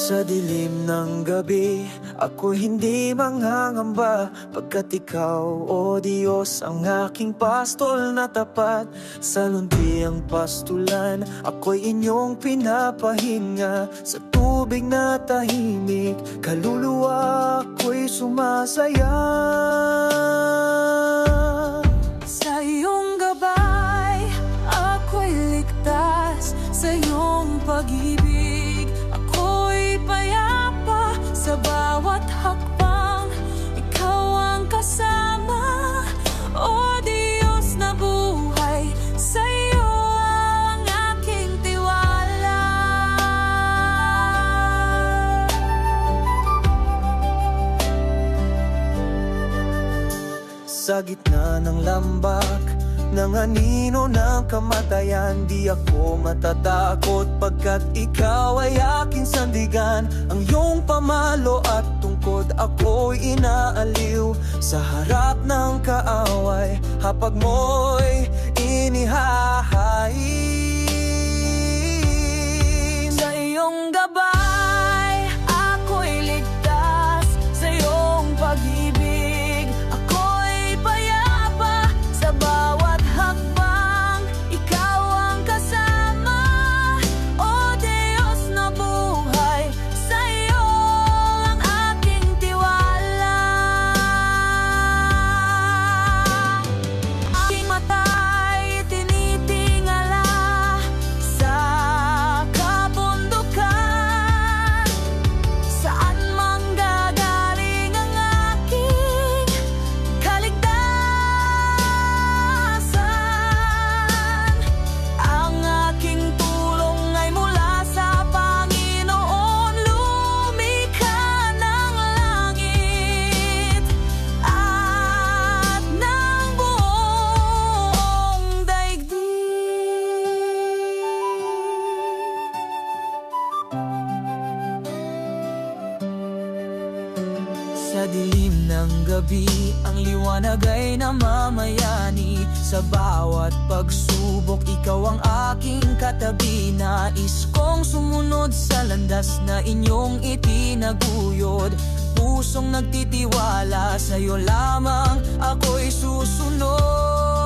Sa dilim ng gabi, ako hindi mangangamba, pagkat ikaw, o Diyos, ang aking pastol na tapat. Sa luntiang pastulan, ako'y inyong pinapahinga. Sa tubig na tahimik, kaluluwa ako'y sumasaya. Sa iyong gabay, ako'y ligtas. Sa iyong pag-ibig, ako'y payapa. Sa bawat hakbang, ikaw ang kasama. O Diyos na buhay, sa iyo ang aking tiwala. Sa gitna ng lambak, ng anino ng kamatayan, di ako matatakot, pagkat ikaw ay aking sandigan. Ang iyong pamalo at tungkod ako'y inaaliw. Sa harap ng kaaway, hapag mo'y inihahain. Sa iyong gabay, ako'y ligtas. Sa iyong pag-ibig, ako'y payapa. Sa bawat hakbang, ikaw ang kasama. O Diyos na buhay, sa iyo ang aking tiwala. Aking mata'y tinitingala sa kabundukan. Saan manggagaling ang aking kaligtasan? Ang aking tulong ay mula sa Panginoon, lumikha ng langit at ng buong daigdig. Sa dilim ng gabi, ang liwanag ay namamayani. Sa bawat pagsubok, ikaw ang aking katabi. Nais kong sumunod sa landas na inyong itinaguyod. Pusong nagtitiwala, sa'yo lamang ako'y susunod.